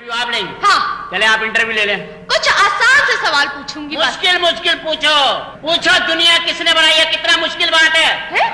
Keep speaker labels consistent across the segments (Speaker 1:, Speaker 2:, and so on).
Speaker 1: Interview आप लेंगे?
Speaker 2: हाँ।
Speaker 1: चले आप इंटरव्यू ले लें।
Speaker 2: कुछ आसान से सवाल पूछूंगी बस।
Speaker 1: मुश्किल पूछो। पूछो दुनिया किसने बनाई है? कितना मुश्किल बात है?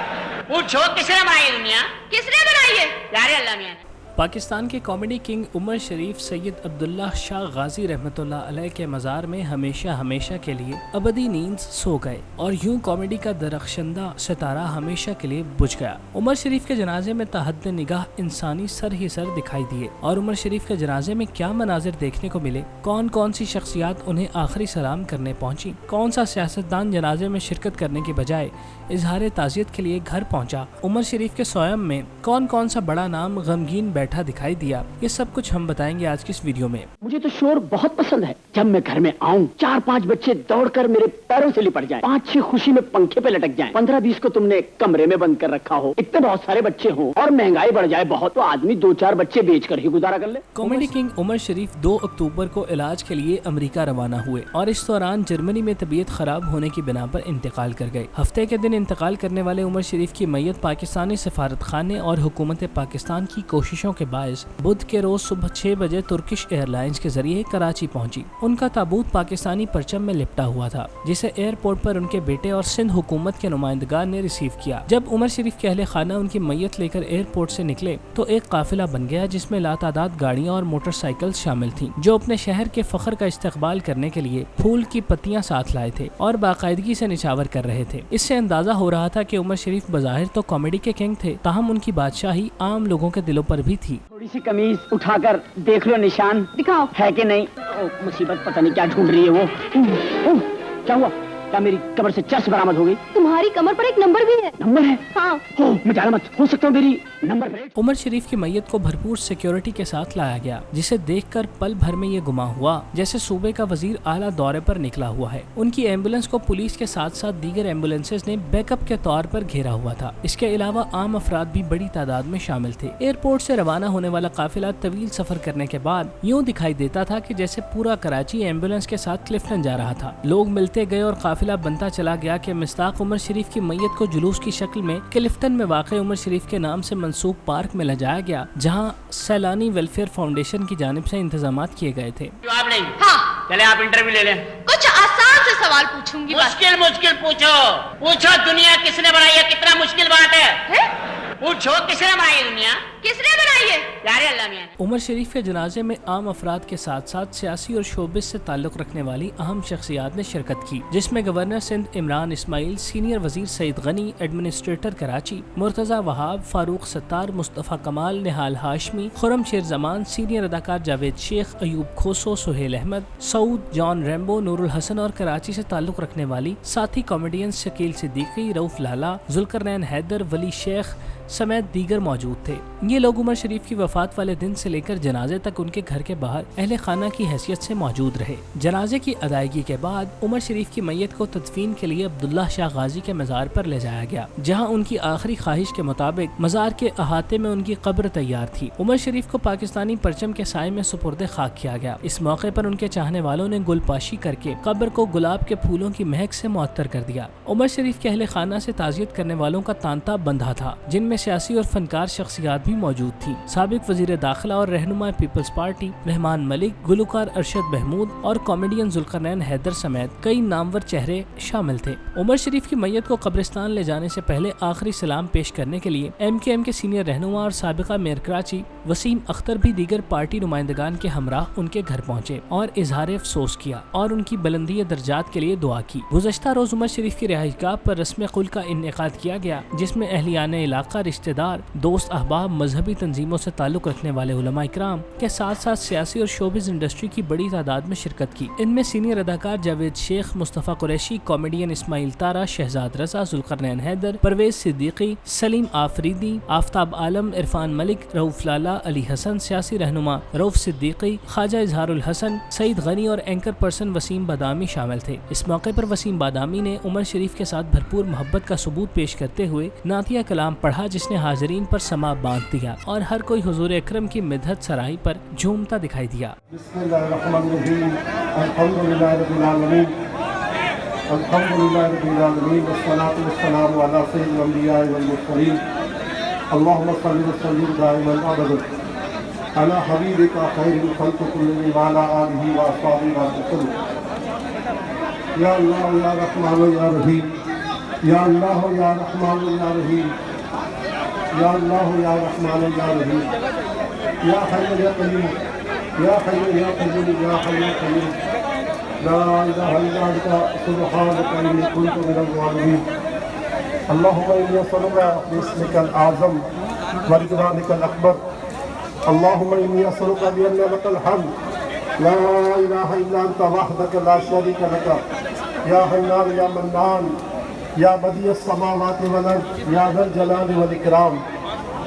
Speaker 1: पूछो किसने बनाई है दुनिया?
Speaker 2: किसने बनाई है?
Speaker 1: यार अल्लाह मियां।
Speaker 3: पाकिस्तान के कॉमेडी किंग उमर शरीफ सैयद अब्दुल्ला शाह गाजी रहमतुल्लाह अलैह के मज़ार में हमेशा के लिए अबदी नींद सो गए और यूं कॉमेडी का दरख्शंदा सितारा हमेशा के लिए बुझ गया। उमर शरीफ के जनाजे में तहद्द निगाह इंसानी सर ही सर दिखाई दिए और उमर शरीफ के जनाजे में क्या मनाजिर देखने को मिले, कौन कौन सी शख्सियात उन्हें आखिरी सलाम करने पहुंची, कौन सा सियासतदान जनाजे में शिरकत करने की बजाय इजहार ताज़ियत के लिए घर पहुंचा, उमर शरीफ के सोयम में कौन कौन सा बड़ा नाम गमगीन बैठा दिखाई दिया, ये सब कुछ हम बताएंगे आज की इस वीडियो में।
Speaker 4: मुझे तो शोर बहुत पसंद है। जब मैं घर में आऊं 4-5 बच्चे दौड़कर मेरे पैरों से लिपट जाएं, 5-6 खुशी में पंखे पे लटक जाएं, 15-20 को तुमने कमरे में बंद कर रखा हो, इतने बहुत सारे बच्चे हों और महंगाई बढ़ जाए बहुत तो आदमी 2-4 बच्चे बेचकर ही गुजारा कर ले।
Speaker 3: कॉमेडी किंग उमर शरीफ 2 अक्टूबर को इलाज के लिए अमेरिका रवाना हुए और इस दौरान जर्मनी में तबीयत खराब होने की बिना पर इंतकाल कर गए। हफ्ते के दिन इंतकाल करने वाले उमर शरीफ की मैयत पाकिस्तानी सफारत खाने और हुकूमत पाकिस्तान की कोशिशों के बायस बुध के रोज सुबह 6 बजे तुर्किश एयरलाइंस के जरिए कराची पहुंची। उनका ताबूत पाकिस्तानी परचम में लिपटा हुआ था, जिसे एयरपोर्ट पर उनके बेटे और सिंध हुकूमत के नुमाइंदगान ने रिसीव किया। जब उमर शरीफ के अहले खाना उनकी मैयत लेकर एयरपोर्ट से निकले तो एक काफिला बन गया जिसमें लातादाद गाड़ियां और मोटरसाइकिल शामिल थीं, जो अपने शहर के फख्र का इस्तकबाल करने के लिए फूल की पत्तियां साथ लाए थे और बाकायदगी से निछावर कर रहे थे। इससे अंदाजा हो रहा था कि उमर शरीफ बज़ाहिर तो कॉमेडी के किंग थे, ताहम उनकी बादशाही आम लोगों के दिलों पर भी थी।
Speaker 4: थोड़ी सी कमीज उठाकर देख लो, निशान दिखाओ है कि नहीं। मुसीबत पता नहीं क्या ढूंढ रही है वो। क्या हुआ? क्या मेरी कमर से चर्च बरामद हो गई?
Speaker 2: तुम्हारी कमर पर एक नंबर भी है।
Speaker 4: नंबर है?
Speaker 2: हाँ।
Speaker 4: मैं जाना मत, हो सकता हूँ मेरी नंबर प्लेट।
Speaker 3: उमर शरीफ की मैयत को भरपूर सिक्योरिटी के साथ लाया गया, जिसे देखकर पल भर में ये गुमा हुआ जैसे सूबे का वजीर आला दौरे पर निकला हुआ है। उनकी एम्बुलेंस को पुलिस के साथ साथ दीगर एम्बुलेंसेज ने बैकअप के तौर पर घेरा हुआ था। इसके अलावा आम अफराद भी बड़ी तादाद में शामिल थे। एयरपोर्ट से रवाना होने वाला काफिला तवील सफर करने के बाद यूँ दिखाई देता था कि जैसे पूरा कराची एम्बुलेंस के साथ क्लिफ्टन जा रहा था। लोग मिलते गए और काफिला बनता चला गया कि मिस्ताक उमर शरीफ की मैयत को जुलूस की शक्ल में क्लिफ्टन में वाक़े उमर शरीफ के नाम से मंसूब पार्क में ले जाया गया, जहां सैलानी वेलफेयर फाउंडेशन की जानिब से इंतजामात किए गए थे।
Speaker 1: आप लेंगे?
Speaker 2: हाँ।
Speaker 1: चले आप इंटरव्यू ले लें।
Speaker 2: कुछ आसान से सवाल पूछूंगी बस।
Speaker 1: मुश्किल पूछो। पूछो दुनिया किसने बनाई है? कितना मुश्किल बात है? पूछो किसने बनाई है दुनिया?
Speaker 2: किसने बनाई है?
Speaker 1: यार अल्लाह मियां।
Speaker 3: उमर शरीफ के जनाजे में आम अफराद के साथ साथ सियासी और शोबिस से ताल्लुक़ रखने वाली अहम शख्सियात ने शिरकत की, जिसमें गवर्नर सिंध इमरान इस्माइल, सीनियर वजीर सईद गनी, एडमिनिस्ट्रेटर कराची मुर्तज़ा वहाब, फारूक सत्तार, मुस्तफ़ा कमाल, निहाल हाशमी, खुरम शेर जमान, सीनियर अदाकार जावेद शेख, अयूब खोसो, सुहेल अहमद, सऊद, जॉन रेम्बो, नूरुल हसन और कराची से ताल्लुक़ रखने वाली साथी कॉमेडियन शकील सिद्दीकी, रऊफ लाला, जुल्करनैन हैदर, वली शेख समेत दीगर मौजूद थे। ये लोग उमर शरीफ की वफात वाले दिन से लेकर जनाजे तक उनके घर के बाहर अहले खाना की हैसियत से मौजूद रहे। जनाजे की अदायगी के बाद उमर शरीफ की मैयत को तदफीन के लिए अब्दुल्ला शाह गाजी के मज़ार पर ले जाया गया, जहां उनकी आखिरी ख्वाहिश के मुताबिक मज़ार के अहाते में उनकी कब्र तैयार थी। उमर शरीफ को पाकिस्तानी परचम के साए में सुपुर्द खाक किया गया। इस मौके पर उनके चाहने वालों ने गुलपाशी करके कब्र को गुलाब के फूलों की महक से मुअत्तर कर दिया। उमर शरीफ के अहले खाना से ताज़ियत करने वालों का तांता बंधा था, जिनमें सियासी और फनकार शख्सियात भी मौजूद थी। साबिक वजीर दाखिला और रहनुमा पीपल्स पार्टी रहमान मलिक, गुलकार अरशद महमूद और कॉमेडियन जुल्करनैन हैदर समेत कई नामवर चेहरे शामिल थे। उमर शरीफ की मैयत को कब्रिस्तान ले जाने से पहले आखिरी सलाम पेश करने के लिए MKM के सीनियर रहनुमा और साबिका मेयर कराची वसीम अख्तर भी दीगर पार्टी नुमाइंदगान के हमराह उनके घर पहुँचे और इजहार अफसोस किया और उनकी बुलंदी दर्जात के लिए दुआ की। गुज़श्ता रोज उमर शरीफ की रिहाइशगाह पर रस्म कुल का इनेकाद किया गया, जिसमें अहलियाने इलाका, रिश्तेदार, दोस्त, अहबाब, मजहबी तंजीमों से ताल्लुक़ रखने वाले उलमा इकराम के साथ साथ सियासी और शोबिज़ इंडस्ट्री की बड़ी तादाद में शिरकत की। इनमें सीनियर अदाकार जावेद शेख, मुस्तफ़ा कुरैशी, कॉमेडियन इस्माइल तारा, शहजाद रजा, जुल्करनैन हैदर, परवेज सिद्दीकी, सलीम आफरीदी, आफ्ताब आलम, इरफान मलिक, रऊफ लाला, अली हसन, सियासी रहनुमा रऊफ सिद्दीकी, ख्वाजा इजहारुल हसन, सईद गनी और एंकर पर्सन वसीम बादामी शामिल थे। इस मौके पर वसीम बादामी ने उमर शरीफ के साथ भरपूर मोहब्बत का सबूत पेश करते हुए नातिया कलाम पढ़ा, जिसने हाज़रीन पर समा बांध दिया और हर कोई हुजूर अकरम की मिदहत सराही पर झूमता दिखाई दिया।
Speaker 5: على حبيبك خير الخلق كلهم وعلى آله وأصحابه وسلم. يا الله يا رحمن يا رحيم، يا الله يا رحمن يا رحيم، يا الله يا رحمن يا رحيم، يا حي يا قيوم، يا حي يا قيوم، يا حي يا قيوم، لا إله إلا أنت سبحانك إني كنت من الظالمين. اللهم إني أسألك باسمك الأعظم ورضوانك الأكبر، اللهم إني أسألك بأن لك الحمد لا إله إلا أنت وحدك لا شريك لك، يا حنان يا منان، یا بدیع السماوات والارض، یا ذا الجلال والإکرام،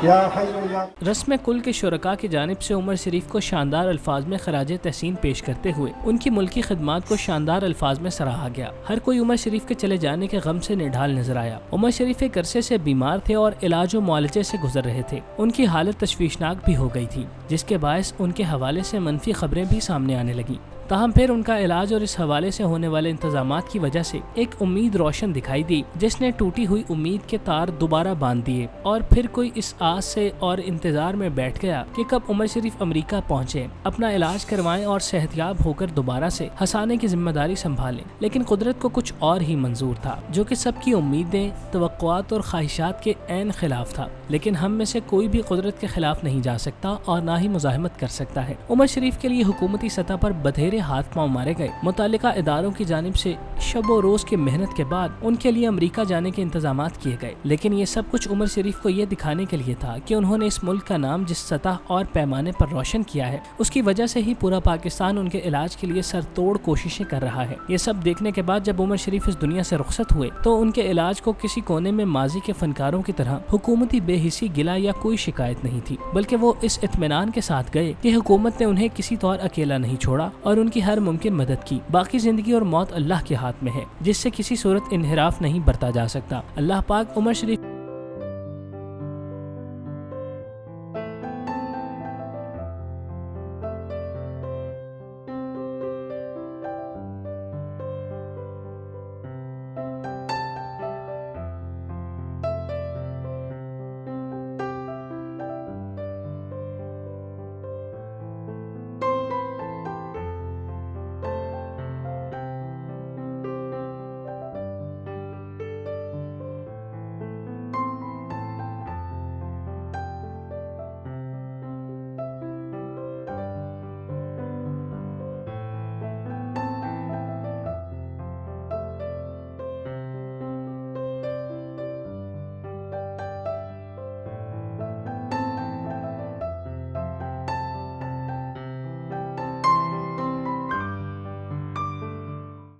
Speaker 5: یا حی یا.
Speaker 3: رسم کل کے شرکاء کی جانب سے عمر شریف کو شاندار الفاظ میں خراج تحسین پیش کرتے ہوئے ان کی ملکی خدمات کو شاندار الفاظ میں سراہا گیا. ہر کوئی عمر شریف کے چلے جانے کے غم سے نڈھال نظر آیا. عمر شریف ایک عرصے سے بیمار تھے اور علاج و معالجے سے گزر رہے تھے. ان کی حالت تشویشناک بھی ہو گئی تھی، جس کے باعث ان کے حوالے سے منفی خبریں بھی سامنے آنے لگیں. تاہم پھر ان کا علاج اور اس حوالے سے ہونے والے انتظامات کی وجہ سے ایک امید روشن دکھائی دی، جس نے ٹوٹی ہوئی امید کے تار دوبارہ باندھ دیے. اور پھر کوئی اس آس سے اور انتظار میں بیٹھ گیا کہ کب عمر شریف امریکہ پہنچے، اپنا علاج کروائیں اور صحت یاب ہو کر دوبارہ سے ہنسانے کی ذمہ داری سنبھالیں. لیکن قدرت کو کچھ اور ہی منظور تھا، جو کہ سب کی امیدیں، توقعات اور خواہشات کے عین خلاف تھا. لیکن ہم میں سے کوئی بھی قدرت کے خلاف نہیں جا سکتا اور نہ ہی مزاحمت کر سکتا ہے. عمر شریف کے لیے حکومتی سطح پر بدھیرے ہاتھ پاؤں مارے گئے. متعلقہ اداروں کی جانب سے شب و روز کی محنت کے بعد ان کے لیے امریکہ جانے کے انتظامات کیے گئے. لیکن یہ سب کچھ عمر شریف کو یہ دکھانے کے لیے تھا کہ انہوں نے اس ملک کا نام جس سطح اور پیمانے پر روشن کیا ہے، اس کی وجہ سے ہی پورا پاکستان ان کے علاج کے لیے سر توڑ کوششیں کر رہا ہے. یہ سب دیکھنے کے بعد جب عمر شریف اس دنیا سے رخصت ہوئے تو ان کے علاج کو کسی کونے میں ماضی کے فنکاروں کی طرح حکومتی بے حسی، گلہ یا کوئی شکایت نہیں تھی، بلکہ وہ اس اطمینان کے ساتھ گئے کہ حکومت نے انہیں کسی طور اکیلا نہیں چھوڑا اور ان کی ہر ممکن مدد کی. باقی زندگی اور موت اللہ کے ہاتھ میں ہے، جس سے کسی صورت انحراف نہیں برتا جا سکتا. اللہ پاک عمر شریف